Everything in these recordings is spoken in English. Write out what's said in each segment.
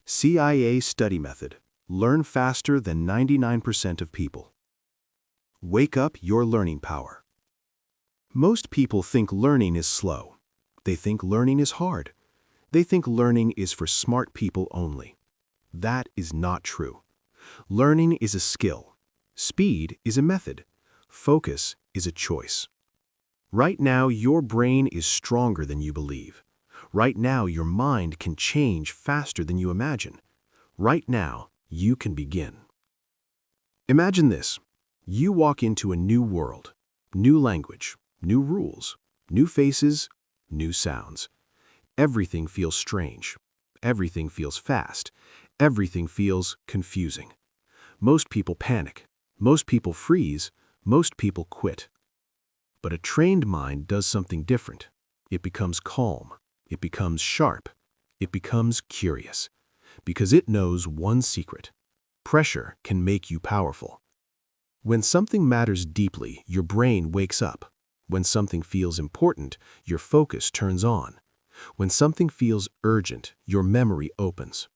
CIA study method. Learn faster than 99% of people. Wake up your learning power. Most people think learning is slow. They think learning is hard. They think learning is for smart people only. That is not true. Learning is a skill. Speed is a method. Focus is a choice. Right now, your brain is stronger than you believe. Right now, your mind can change faster than you imagine. Right now, you can begin. Imagine this. You walk into a new world, new language, new rules, new faces, new sounds. Everything feels strange. Everything feels fast. Everything feels confusing. Most people panic. Most people freeze. Most people quit. But a trained mind does something different. It becomes calm. It becomes sharp. It becomes curious. Because it knows one secret. Pressure can make you powerful. When something matters deeply, your brain wakes up. When something feels important, your focus turns on. When something feels urgent, your memory opens.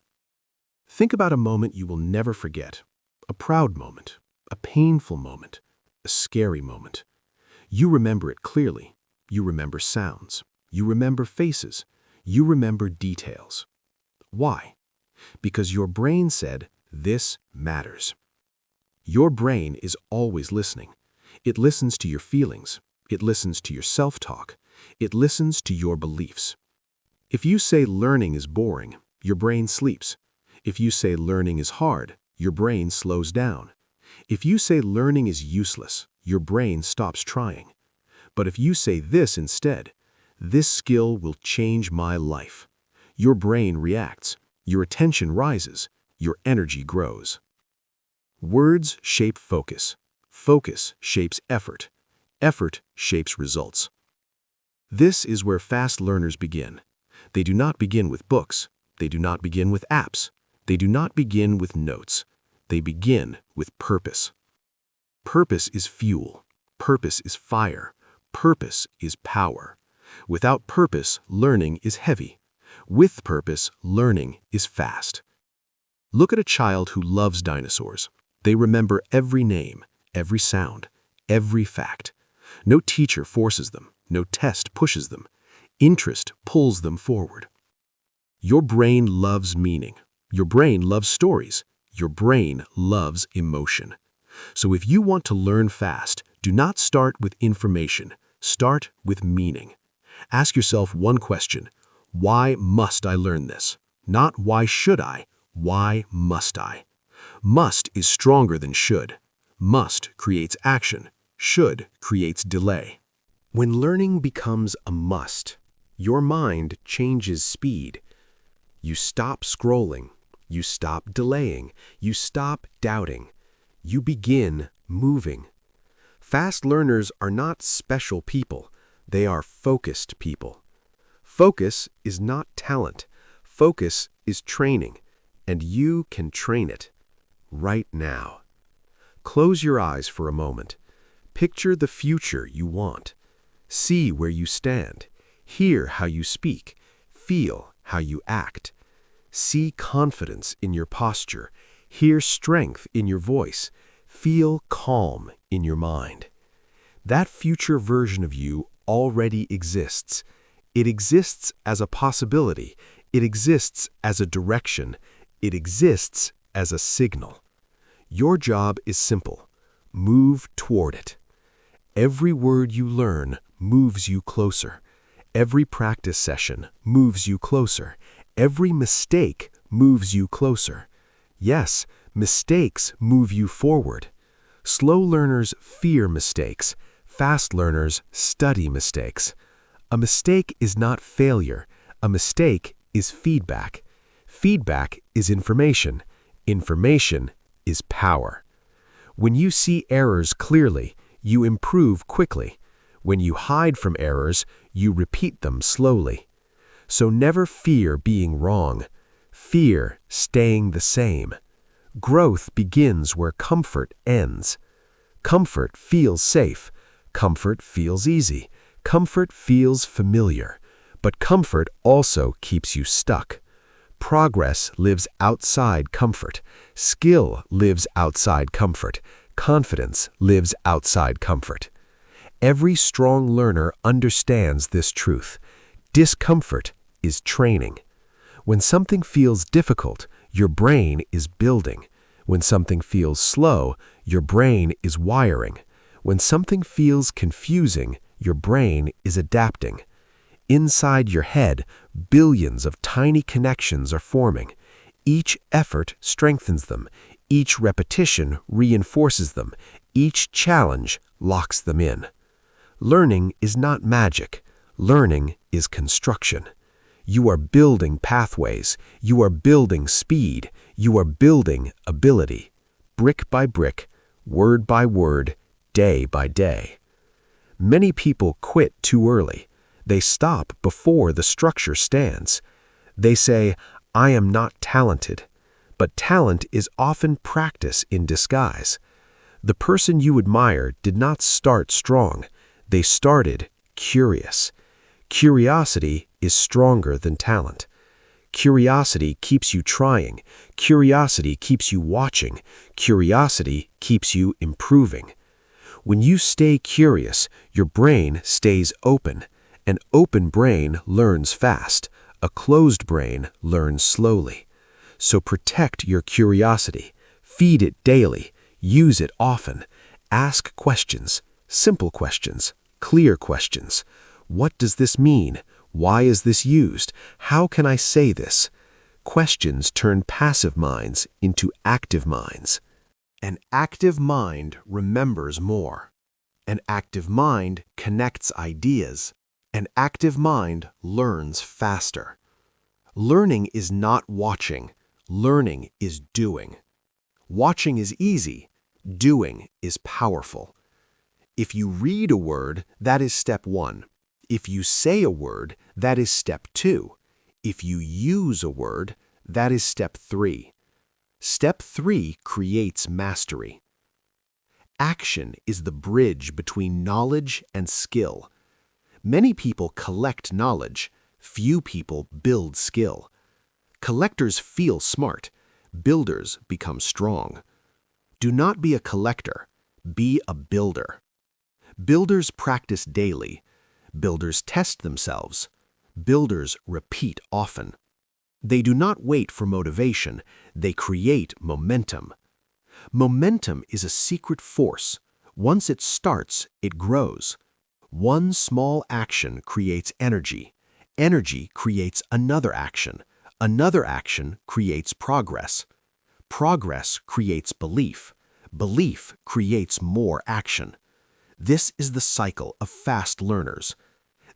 Think about a moment you will never forget. A proud moment, a painful moment, a scary moment. You remember it clearly. You remember sounds. You remember faces. You remember details. Why? Because your brain said, "This matters." Your brain is always listening. It listens to your feelings. It listens to your self-talk. It listens to your beliefs. If you say learning is boring, your brain sleeps. If you say learning is hard, your brain slows down. If you say learning is useless, your brain stops trying. But if you say this instead, "This skill will change my life," your brain reacts, your attention rises, your energy grows. Words shape focus. Focus shapes effort. Effort shapes results. This is where fast learners begin. They do not begin with books. They do not begin with apps. They do not begin with notes. They begin with purpose. Purpose is fuel. Purpose is fire. Purpose is power. Without purpose, learning is heavy. With purpose, learning is fast. Look at a child who loves dinosaurs. They remember every name, every sound, every fact. No teacher forces them. No test pushes them. Interest pulls them forward. Your brain loves meaning. Your brain loves stories. Your brain loves emotion. So if you want to learn fast, do not start with information. Start with meaning. Ask yourself one question. Why must I learn this? Not why should I? Why must I? Must is stronger than should. Must creates action. Should creates delay. When learning becomes a must, your mind changes speed. You stop scrolling. You stop delaying. You stop doubting. You begin moving. Fast learners are not special people. They are focused people. Focus is not talent. Focus is training, and you can train it right now. Close your eyes for a moment. Picture the future you want. See where you stand. Hear how you speak. Feel how you act. See confidence in your posture. Hear strength in your voice. Feel calm in your mind. That future version of you already exists. It exists as a possibility. It exists as a direction. It exists as a signal. Your job is simple. Move toward it. Every word you learn moves you closer. Every practice session moves you closer. Every mistake moves you closer. Yes, mistakes move you forward. Slow learners fear mistakes. Fast learners study mistakes. A mistake is not failure. A mistake is feedback. Feedback is information. Information is power. When you see errors clearly, you improve quickly. When you hide from errors, you repeat them slowly. So never fear being wrong. Fear staying the same. Growth begins where comfort ends. Comfort feels safe. Comfort feels easy. Comfort feels familiar. But comfort also keeps you stuck. Progress lives outside comfort. Skill lives outside comfort. Confidence lives outside comfort. Every strong learner understands this truth. Discomfort is training. When something feels difficult, your brain is building. When something feels slow, your brain is wiring. When something feels confusing, your brain is adapting. Inside your head, billions of tiny connections are forming. Each effort strengthens them. Each repetition reinforces them. Each challenge locks them in. Learning is not magic. Learning is construction. You are building pathways. You are building speed. You are building ability. Brick by brick, word by word, day by day. Many people quit too early. They stop before the structure stands. They say, "I am not talented." But talent is often practice in disguise. The person you admire did not start strong. They started curious. Curiosity is stronger than talent. Curiosity keeps you trying. Curiosity keeps you watching. Curiosity keeps you improving. When you stay curious, your brain stays open. An open brain learns fast. A closed brain learns slowly. So protect your curiosity. Feed it daily. Use it often. Ask questions. Simple questions. Clear questions. What does this mean? Why is this used? How can I say this? Questions turn passive minds into active minds. An active mind remembers more. An active mind connects ideas. An active mind learns faster. Learning is not watching. Learning is doing. Watching is easy. Doing is powerful. If you read a word, that is step 1. If you say a word, that is step 2. If you use a word, that is step 3. Step 3 creates mastery. Action is the bridge between knowledge and skill. Many people collect knowledge. Few people build skill. Collectors feel smart. Builders become strong. Do not be a collector. Be a builder. Builders practice daily. Builders test themselves. Builders repeat often. They do not wait for motivation. They create momentum. Momentum is a secret force. Once it starts, it grows. One small action creates energy. Energy creates another action. Another action creates progress. Progress creates belief. Belief creates more action. This is the cycle of fast learners.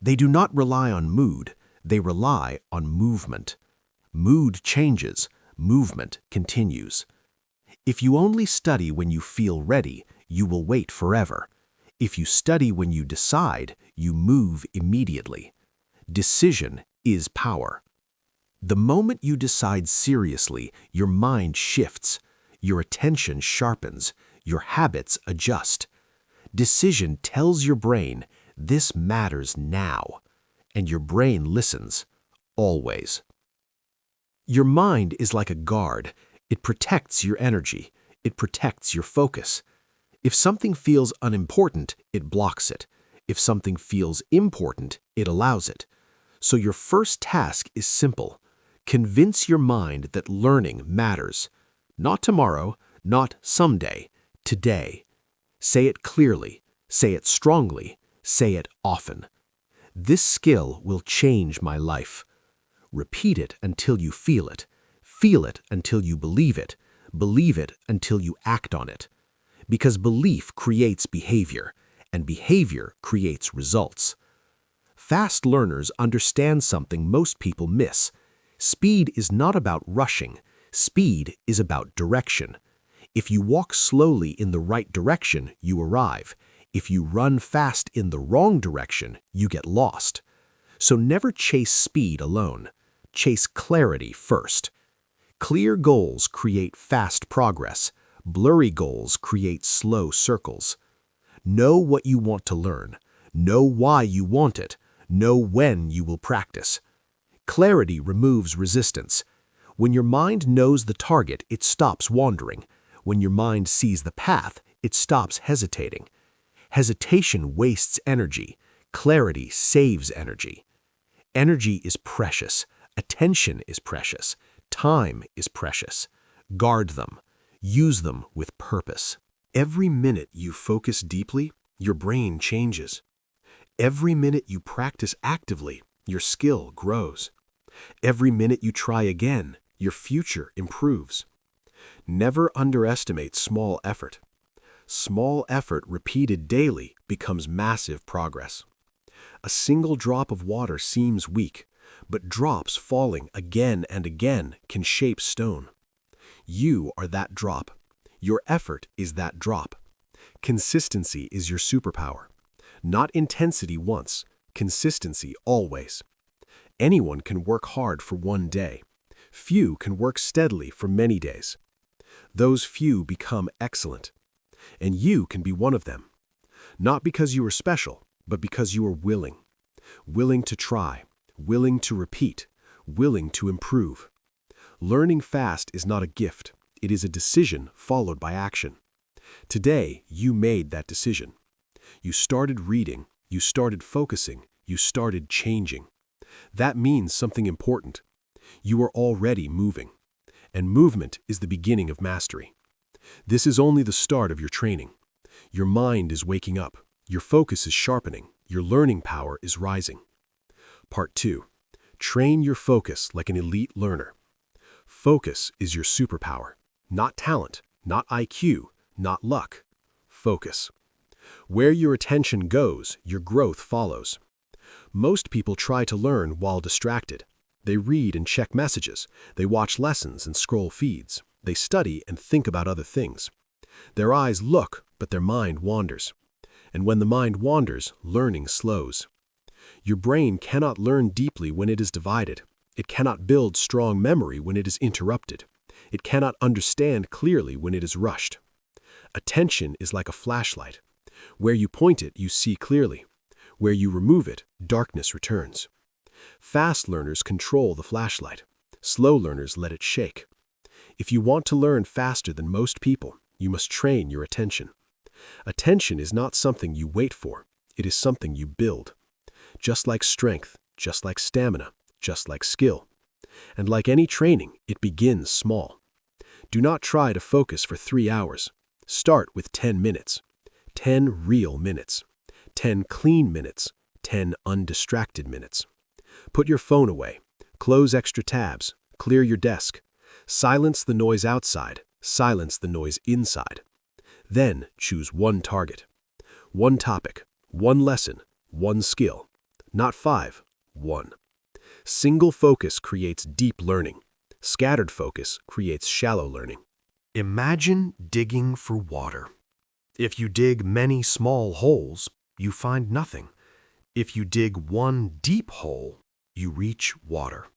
They do not rely on mood. They rely on movement. Mood changes. Movement continues. If you only study when you feel ready, you will wait forever. If you study when you decide, you move immediately. Decision is power. The moment you decide seriously, your mind shifts. Your attention sharpens. Your habits adjust. Decision tells your brain, this matters now. And your brain listens, always. Your mind is like a guard. It protects your energy. It protects your focus. If something feels unimportant, it blocks it. If something feels important, it allows it. So your first task is simple. Convince your mind that learning matters. Not tomorrow, not someday, today. Say it clearly. Say it strongly. Say it often. This skill will change my life. Repeat it until you feel it. Feel it until you believe it. Believe it until you act on it. Because belief creates behavior, and behavior creates results. Fast learners understand something most people miss. Speed is not about rushing. Speed is about direction. If you walk slowly in the right direction, you arrive. If you run fast in the wrong direction, you get lost. So never chase speed alone. Chase clarity first. Clear goals create fast progress. Blurry goals create slow circles. Know what you want to learn. Know why you want it. Know when you will practice. Clarity removes resistance. When your mind knows the target, it stops wandering. When your mind sees the path, it stops hesitating. Hesitation wastes energy. Clarity saves energy. Energy is precious. Attention is precious. Time is precious. Guard them. Use them with purpose. Every minute you focus deeply, your brain changes. Every minute you practice actively, your skill grows. Every minute you try again, your future improves. Never underestimate small effort. Small effort repeated daily becomes massive progress. A single drop of water seems weak, but drops falling again and again can shape stone. You are that drop. Your effort is that drop. Consistency is your superpower. Not intensity once, consistency always. Anyone can work hard for one day. Few can work steadily for many days. Those few become excellent. And you can be one of them. Not because you are special, but because you are willing. Willing to try, willing to repeat, willing to improve. Learning fast is not a gift. It is a decision followed by action. Today, you made that decision. You started reading, you started focusing, you started changing. That means something important. You are already moving. And movement is the beginning of mastery. This is only the start of your training. Your mind is waking up. Your focus is sharpening. Your learning power is rising. Part 2. Train your focus like an elite learner. Focus is your superpower. Not talent, not IQ, not luck. Focus. Where your attention goes, your growth follows. Most people try to learn while distracted. They read and check messages. They watch lessons and scroll feeds. They study and think about other things. Their eyes look, but their mind wanders. And when the mind wanders, learning slows. Your brain cannot learn deeply when it is divided. It cannot build strong memory when it is interrupted. It cannot understand clearly when it is rushed. Attention is like a flashlight. Where you point it, you see clearly. Where you remove it, darkness returns. Fast learners control the flashlight. Slow learners let it shake. If you want to learn faster than most people, you must train your attention. Attention is not something you wait for. It is something you build. Just like strength, just like stamina, just like skill. And like any training, it begins small. Do not try to focus for 3 hours. Start with 10 minutes. 10 real minutes. 10 clean minutes. 10 undistracted minutes. Put your phone away. Close extra tabs. Clear your desk. Silence the noise outside. Silence the noise inside. Then choose one target. One topic. One lesson. One skill. Not 5. 1. Single focus creates deep learning. Scattered focus creates shallow learning. Imagine digging for water. If you dig many small holes, you find nothing. If you dig one deep hole, you reach water.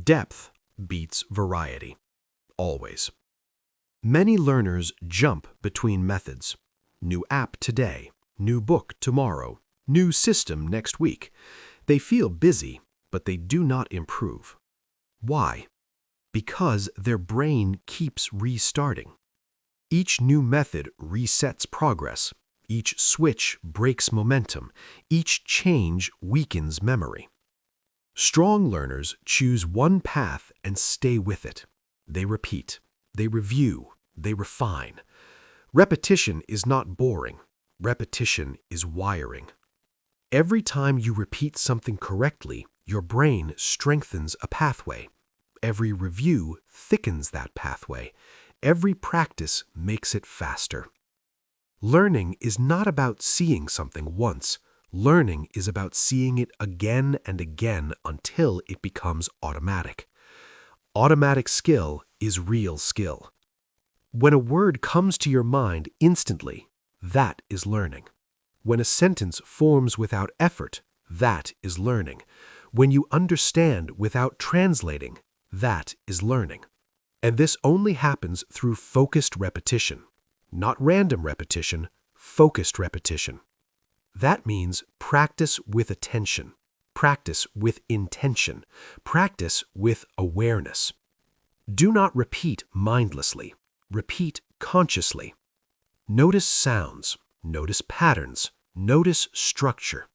Depth beats variety. Always. Many learners jump between methods. New app today, new book tomorrow, new system next week. They feel busy, but they do not improve. Why? Because their brain keeps restarting. Each new method resets progress. Each switch breaks momentum. Each change weakens memory. Strong learners choose one path and stay with it. They repeat. They review. They refine. Repetition is not boring. Repetition is wiring. Every time you repeat something correctly, your brain strengthens a pathway. Every review thickens that pathway. Every practice makes it faster. Learning is not about seeing something once. Learning is about seeing it again and again until it becomes automatic. Automatic skill is real skill. When a word comes to your mind instantly, that is learning. When a sentence forms without effort, that is learning. When you understand without translating, that is learning. And this only happens through focused repetition. Not random repetition, focused repetition. That means practice with attention, practice with intention, practice with awareness. Do not repeat mindlessly. Repeat consciously. Notice sounds. Notice patterns. Notice structure.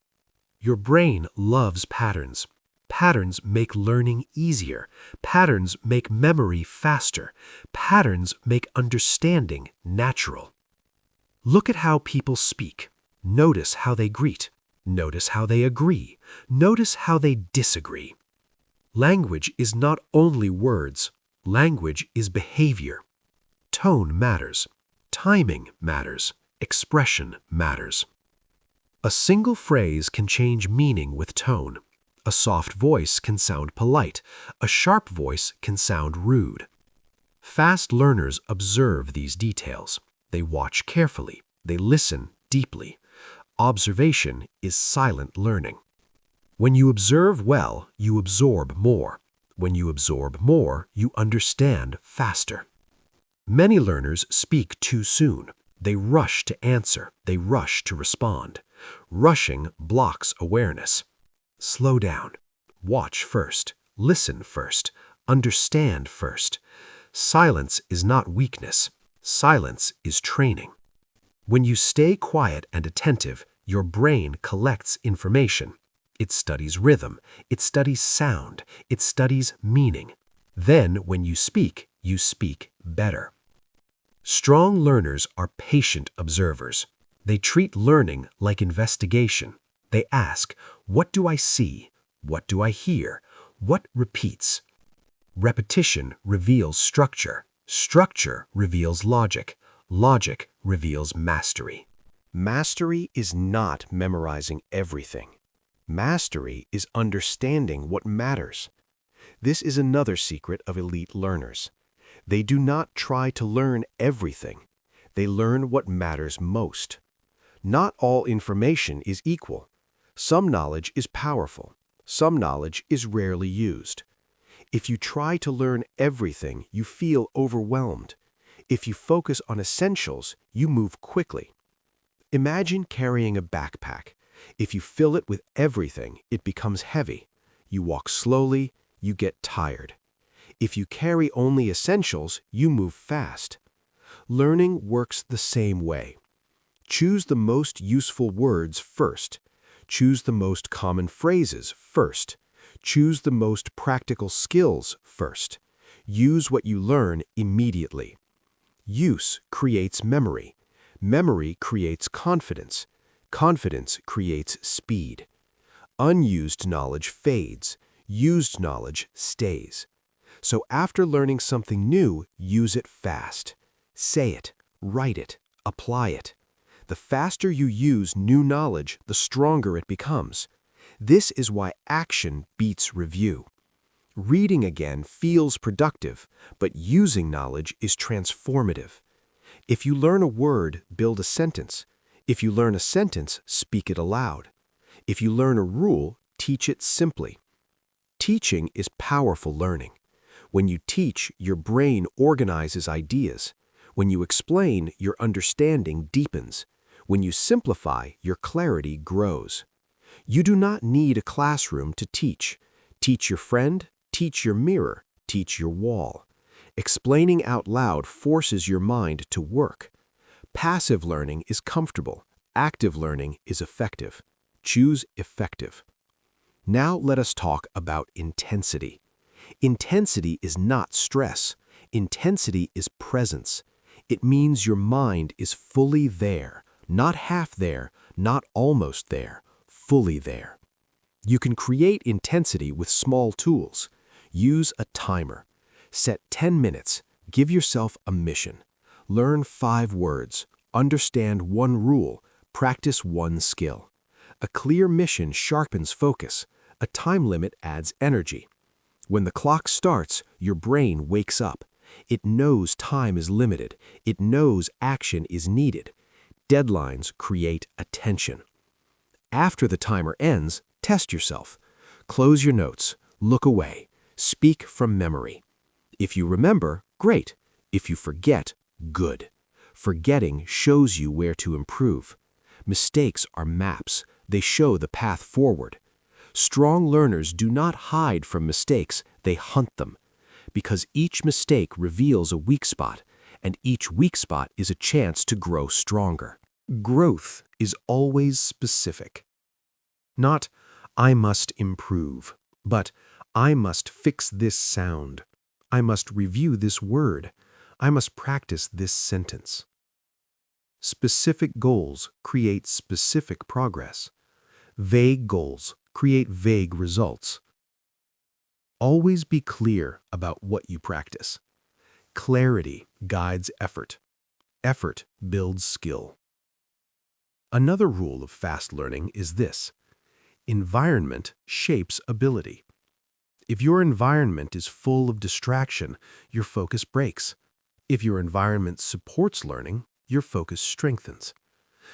Your brain loves patterns. Patterns make learning easier. Patterns make memory faster. Patterns make understanding natural. Look at how people speak. Notice how they greet. Notice how they agree. Notice how they disagree. Language is not only words. Language is behavior. Tone matters. Timing matters. Expression matters. A single phrase can change meaning with tone. A soft voice can sound polite. A sharp voice can sound rude. Fast learners observe these details. They watch carefully. They listen deeply. Observation is silent learning. When you observe well, you absorb more. When you absorb more, you understand faster. Many learners speak too soon. They rush to answer. They rush to respond. Rushing blocks awareness. Slow down. Watch first. Listen first. Understand first. Silence is not weakness. Silence is training. When you stay quiet and attentive, your brain collects information. It studies rhythm. It studies sound. It studies meaning. Then, when you speak better. Strong learners are patient observers. They treat learning like investigation. They ask, what do I see? What do I hear? What repeats? Repetition reveals structure. Structure reveals logic. Logic reveals mastery. Mastery is not memorizing everything. Mastery is understanding what matters. This is another secret of elite learners. They do not try to learn everything. They learn what matters most. Not all information is equal. Some knowledge is powerful. Some knowledge is rarely used. If you try to learn everything, you feel overwhelmed. If you focus on essentials, you move quickly. Imagine carrying a backpack. If you fill it with everything, it becomes heavy. You walk slowly, you get tired. If you carry only essentials, you move fast. Learning works the same way. Choose the most useful words first. Choose the most common phrases first. Choose the most practical skills first. Use what you learn immediately. Use creates memory. Memory creates confidence. Confidence creates speed. Unused knowledge fades. Used knowledge stays. So after learning something new, use it fast. Say it, write it, apply it. The faster you use new knowledge, the stronger it becomes. This is why action beats review. Reading again feels productive, but using knowledge is transformative. If you learn a word, build a sentence. If you learn a sentence, speak it aloud. If you learn a rule, teach it simply. Teaching is powerful learning. When you teach, your brain organizes ideas. When you explain, your understanding deepens. When you simplify, your clarity grows. You do not need a classroom to teach. Teach your friend, teach your mirror, teach your wall. Explaining out loud forces your mind to work. Passive learning is comfortable. Active learning is effective. Choose effective. Now let us talk about intensity. Intensity is not stress. Intensity is presence. It means your mind is fully there, not half there, not almost there, fully there. You can create intensity with small tools. Use a timer. Set 10 minutes. Give yourself a mission. Learn 5 words. Understand 1 rule. Practice 1 skill. A clear mission sharpens focus. A time limit adds energy. When the clock starts, your brain wakes up. It knows time is limited. It knows action is needed. Deadlines create attention. After the timer ends, test yourself. Close your notes. Look away. Speak from memory. If you remember, great. If you forget, good. Forgetting shows you where to improve. Mistakes are maps. They show the path forward. Strong learners do not hide from mistakes, they hunt them. because each mistake reveals a weak spot, and each weak spot is a chance to grow stronger. Growth is always specific. Not, I must improve, but I must fix this sound. I must review this word. I must practice this sentence. Specific goals create specific progress. Vague goals create vague results. Always be clear about what you practice. Clarity guides effort. Effort builds skill. Another rule of fast learning is this: environment shapes ability. If your environment is full of distraction, your focus breaks. If your environment supports learning, your focus strengthens.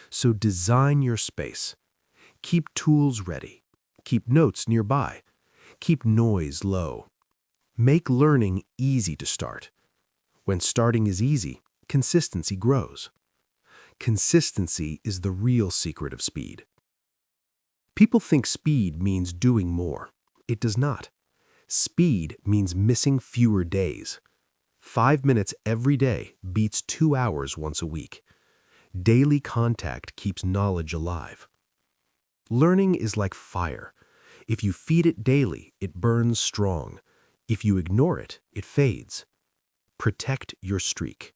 So design your space. Keep tools ready. Keep notes nearby. Keep noise low. Make learning easy to start. When starting is easy, consistency grows. Consistency is the real secret of speed. People think speed means doing more. It does not. Speed means missing fewer days. 5 minutes every day beats 2 hours once a week. Daily contact keeps knowledge alive. Learning is like fire. If you feed it daily, it burns strong. If you ignore it, it fades. Protect your streak.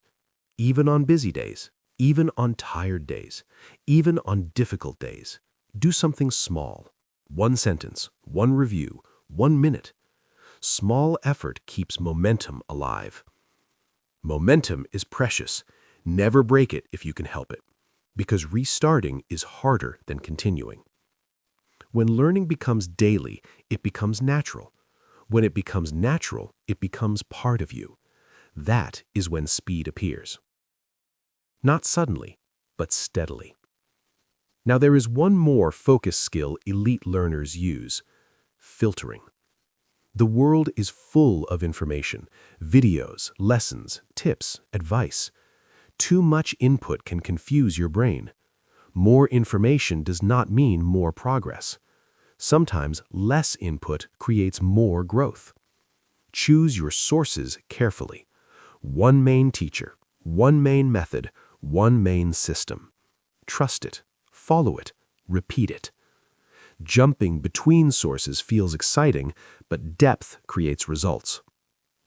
Even on busy days, even on tired days, even on difficult days, do something small. 1 sentence, 1 review, 1 minute. Small effort keeps momentum alive. Momentum is precious. Never break it if you can help it, because restarting is harder than continuing. When learning becomes daily, it becomes natural. When it becomes natural, it becomes part of you. That is when speed appears. Not suddenly, but steadily. Now there is one more focus skill elite learners use: filtering. The world is full of information, videos, lessons, tips, advice. Too much input can confuse your brain. More information does not mean more progress. Sometimes less input creates more growth. Choose your sources carefully. One main teacher, one main method, one main system. Trust it, follow it, repeat it. Jumping between sources feels exciting, but depth creates results.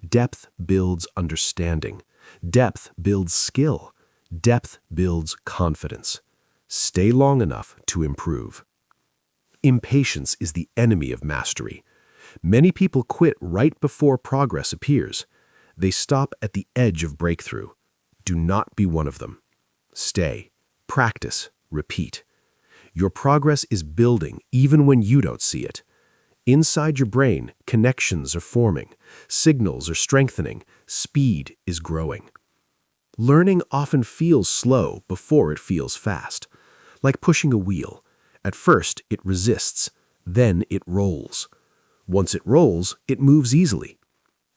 Depth builds understanding. Depth builds skill. Depth builds confidence. Stay long enough to improve. Impatience is the enemy of mastery. Many people quit right before progress appears. They stop at the edge of breakthrough. Do not be one of them. Stay, practice, repeat. Your progress is building even when you don't see it. Inside your brain, connections are forming, signals are strengthening, speed is growing. Learning often feels slow before it feels fast, like pushing a wheel. At first, it resists, then it rolls. Once it rolls, it moves easily.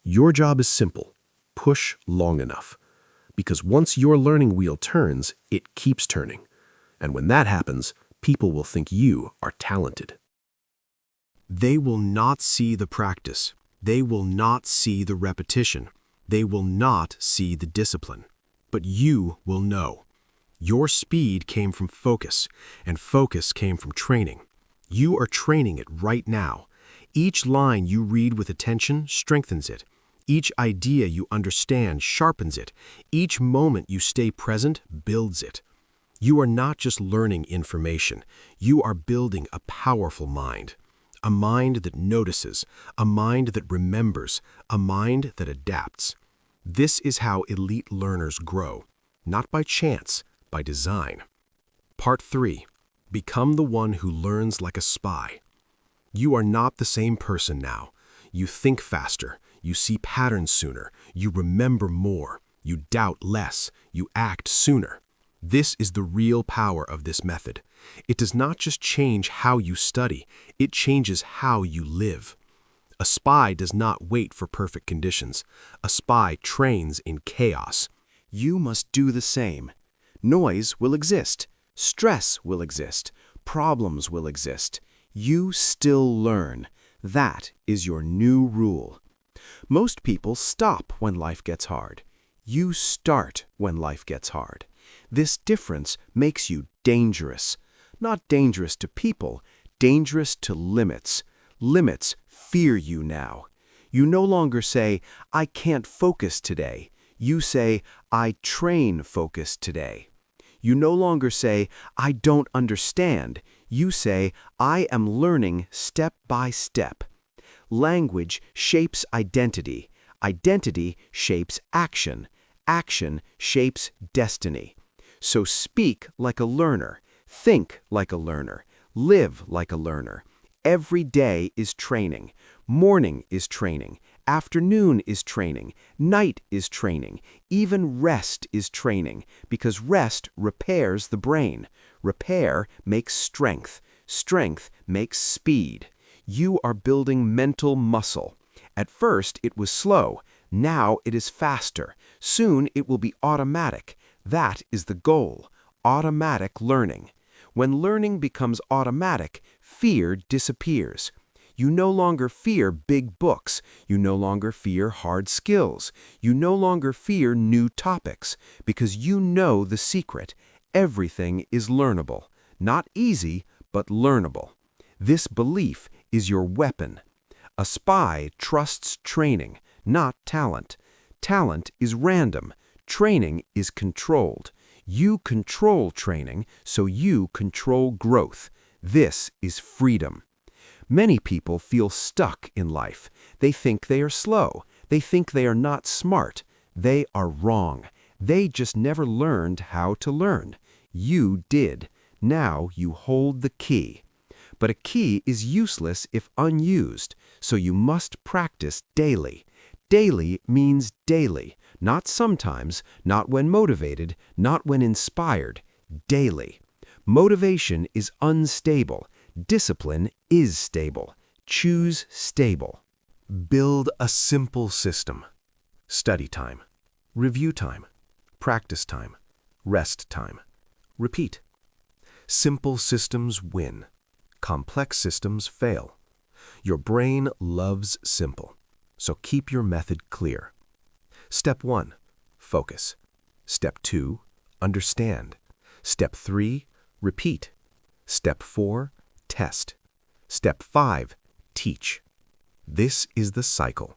Your job is simple: push long enough. Because once your learning wheel turns, it keeps turning. And when that happens, people will think you are talented. They will not see the practice. They will not see the repetition. They will not see the discipline. But you will know. Your speed came from focus, and focus came from training. You are training it right now. Each line you read with attention strengthens it. Each idea you understand sharpens it. Each moment you stay present builds it. You are not just learning information. You are building a powerful mind. A mind that notices, a mind that remembers, a mind that adapts. This is how elite learners grow, not by chance, by design. Part 3. Become the one who learns like a spy. You are not the same person now. You think faster. You see patterns sooner. You remember more. You doubt less. You act sooner. This is the real power of this method. It does not just change how you study, it changes how you live. A spy does not wait for perfect conditions. A spy trains in chaos. You must do the same. Noise will exist. Stress will exist. Problems will exist. You still learn. That is your new rule. Most people stop when life gets hard. You start when life gets hard. This difference makes you dangerous. Not dangerous to people, dangerous to limits. Limits fear you now. You no longer say, I can't focus today. You say, I train focus today. You no longer say, I don't understand. You say, I am learning step by step. Language shapes identity. Identity shapes action. Action shapes destiny. So speak like a learner. Think like a learner. Live like a learner. Every day is training. Morning is training. Afternoon is training. Night is training. Even rest is training, because rest repairs the brain. Repair makes strength. Strength makes speed. You are building mental muscle. At first, it was slow. Now it is faster. Soon it will be automatic. That is the goal. Automatic learning. When learning becomes automatic, fear disappears. You no longer fear big books. You no longer fear hard skills. You no longer fear new topics, because you know the secret. Everything is learnable. Not easy, but learnable. This belief is your weapon. A spy trusts training, not talent. Talent is random. Training is controlled. You control training, so you control growth. This is freedom. Many people feel stuck in life. They think they are slow. They think they are not smart. They are wrong. They just never learned how to learn. You did. Now you hold the key. But a key is useless if unused, so you must practice daily. Daily means daily, not sometimes, not when motivated, not when inspired. Daily. Motivation is unstable. Discipline is stable. Choose stable. Build a simple system. Study time, review time, practice time, rest time. Repeat. Simple systems win. Complex systems fail. Your brain loves simple, so keep your method clear. Step 1, focus. Step 2, understand. Step 3, repeat. Step 4, test. Step 5, teach. This is the cycle.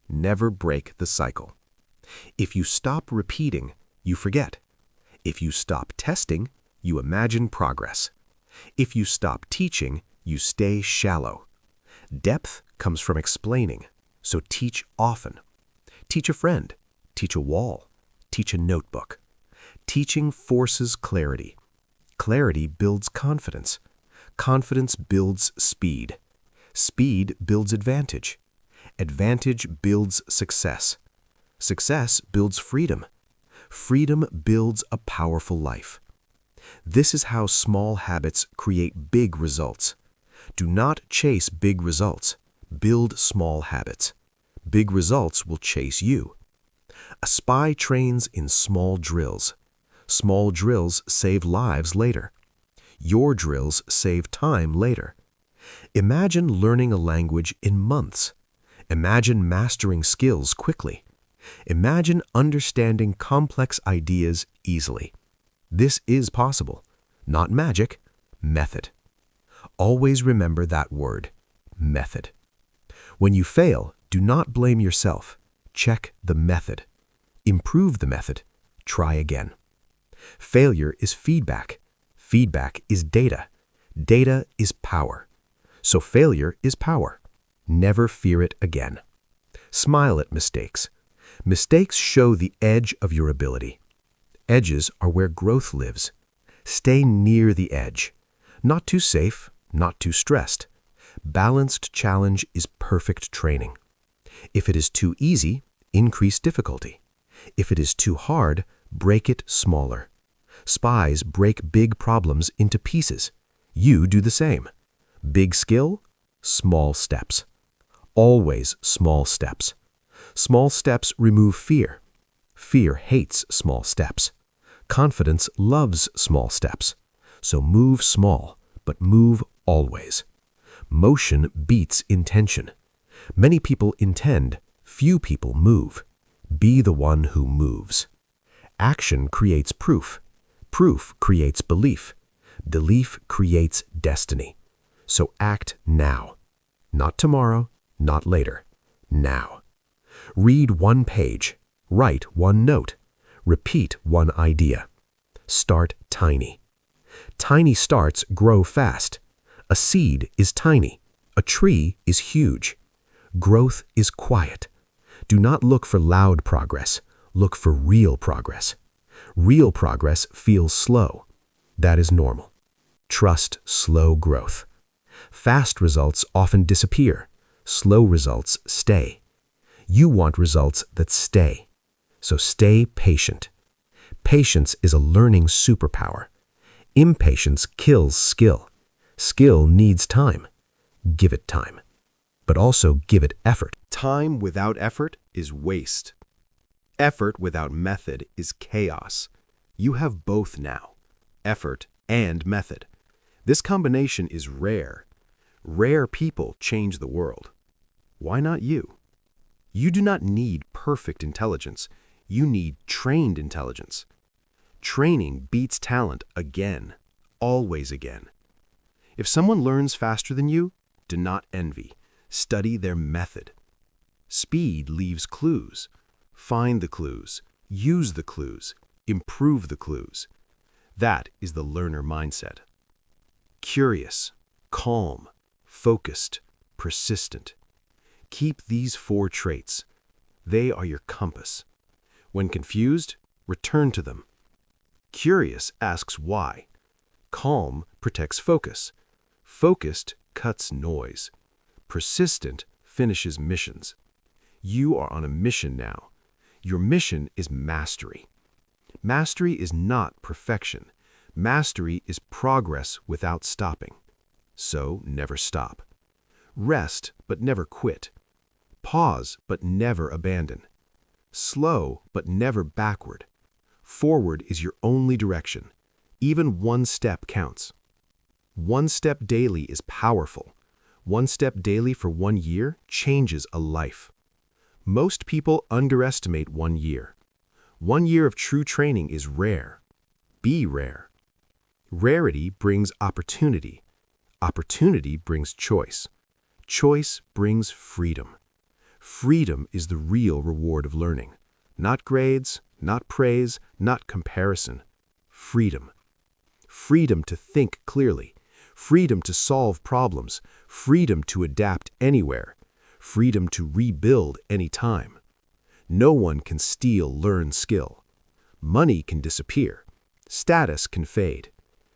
Never break the cycle. If you stop repeating, you forget. If you stop testing, you imagine progress. If you stop teaching, you stay shallow. Depth comes from explaining, so teach often. Teach a friend. Teach a wall. Teach a notebook. Teaching forces clarity. Clarity builds confidence. Confidence builds speed. Speed builds advantage. Advantage builds success. Success builds freedom. Freedom builds a powerful life. This is how small habits create big results. Do not chase big results. Build small habits. Big results will chase you. A spy trains in small drills. Small drills save lives later. Your drills save time later. Imagine learning a language in months. Imagine mastering skills quickly. Imagine understanding complex ideas easily. This is possible. Not magic, method. Always remember that word, method. When you fail, do not blame yourself. Check the method. Improve the method. Try again. Failure is feedback. Feedback is data. Data is power. So failure is power. Never fear it again. Smile at mistakes. Mistakes show the edge of your ability. Edges are where growth lives. Stay near the edge. Not too safe, not too stressed. Balanced challenge is perfect training. If it is too easy, increase difficulty. If it is too hard, break it smaller. Spies break big problems into pieces. You do the same. Big skill, small steps. Always small steps. Small steps remove fear. Fear hates small steps. Confidence loves small steps. So move small, but move always. Motion beats intention. Many people intend, Few people move. Be the one who moves. Action creates proof. Proof creates belief. Belief creates destiny. So act now. Not tomorrow, not later. Now. Read one page. Write one note. Repeat one idea. Start tiny. Tiny starts grow fast. A seed is tiny. A tree is huge. Growth is quiet. Do not look for loud progress. Look for real progress. Real progress feels slow. That is normal. Trust slow growth. Fast results often disappear. Slow results stay. You want results that stay. So stay patient. Patience is a learning superpower. Impatience kills skill. Skill needs time. Give it time. But also give it effort. Time without effort is waste. Effort without method is chaos. You have both now, effort and method. This combination is rare. Rare people change the world. Why not you? You do not need perfect intelligence. You need trained intelligence. Training beats talent again, always again. If someone learns faster than you, do not envy. Study their method. Speed leaves clues. Find the clues. Use the clues. Improve the clues. That is the learner mindset. Curious, calm, focused, persistent. Keep these 4 traits. They are your compass. When confused, return to them. Curious asks why. Calm protects focus. Focused cuts noise. Persistent finishes missions. You are on a mission now. Your mission is mastery. Mastery is not perfection. Mastery is progress without stopping. So never stop. Rest, but never quit. Pause, but never abandon. Slow, but never backward. Forward is your only direction. Even one step counts. One step daily is powerful. One step daily for 1 year changes a life. Most people underestimate 1 year. 1 year of true training is rare. Be rare. Rarity brings opportunity. Opportunity brings choice. Choice brings freedom. Freedom is the real reward of learning. Not grades, not praise, not comparison. Freedom. Freedom to think clearly. Freedom to solve problems. Freedom to adapt anywhere. Freedom to rebuild anytime. No one can steal learned skill. Money can disappear. Status can fade.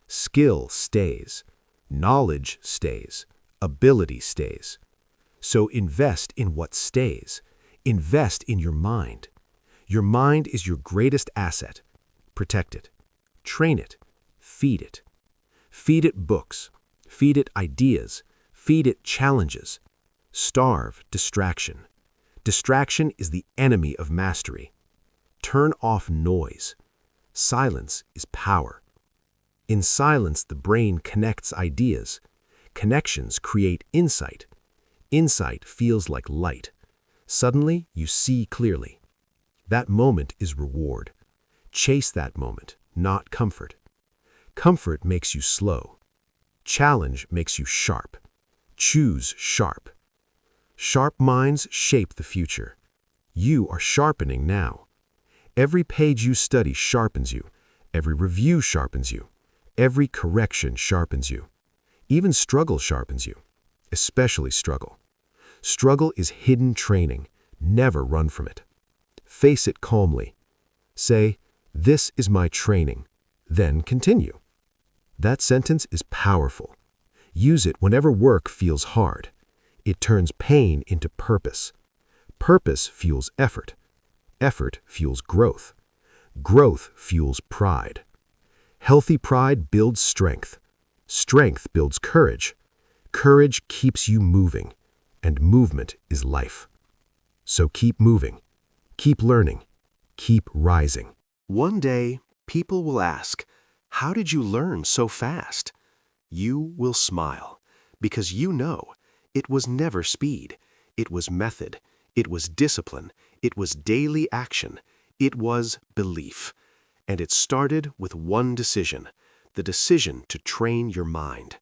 Skill stays. Knowledge stays. Ability stays. So invest in what stays. Invest in your mind. Your mind is your greatest asset. Protect it. Train it. Feed it. Feed it books. Feed it ideas. Feed it challenges. Starve distraction. Distraction is the enemy of mastery. Turn off noise. Silence is power. In silence, the brain connects ideas. Connections create insight. Insight feels like light. Suddenly, you see clearly. That moment is reward. Chase that moment, not comfort. Comfort makes you slow. Challenge makes you sharp. Choose sharp. Sharp minds shape the future. You are sharpening now. Every page you study sharpens you. Every review sharpens you. Every correction sharpens you. Even struggle sharpens you. Especially struggle. Struggle is hidden training. Never run from it. Face it calmly. Say, "This is my training." Then continue. That sentence is powerful. Use it whenever work feels hard. It turns pain into purpose. Purpose fuels effort. Effort fuels growth. Growth fuels pride. Healthy pride builds strength. Strength builds courage. Courage keeps you moving. And movement is life. So keep moving. Keep learning. Keep rising. One day, people will ask, "How did you learn so fast?" You will smile, because you know it was never speed. It was method. It was discipline. It was daily action. It was belief. And it started with one decision, the decision to train your mind.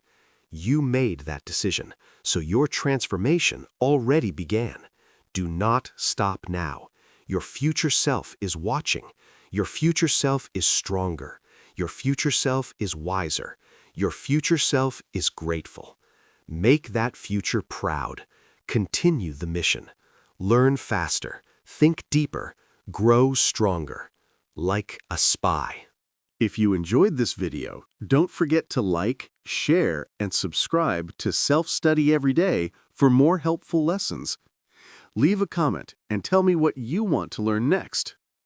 You made that decision, so your transformation already began. Do not stop now. Your future self is watching. Your future self is stronger. Your future self is wiser. Your future self is grateful. Make that future proud. Continue the mission. Learn faster. Think deeper. Grow stronger. Like a spy. If you enjoyed this video, don't forget to like, share, and subscribe to Self-Study Every Day for more helpful lessons. Leave a comment and tell me what you want to learn next.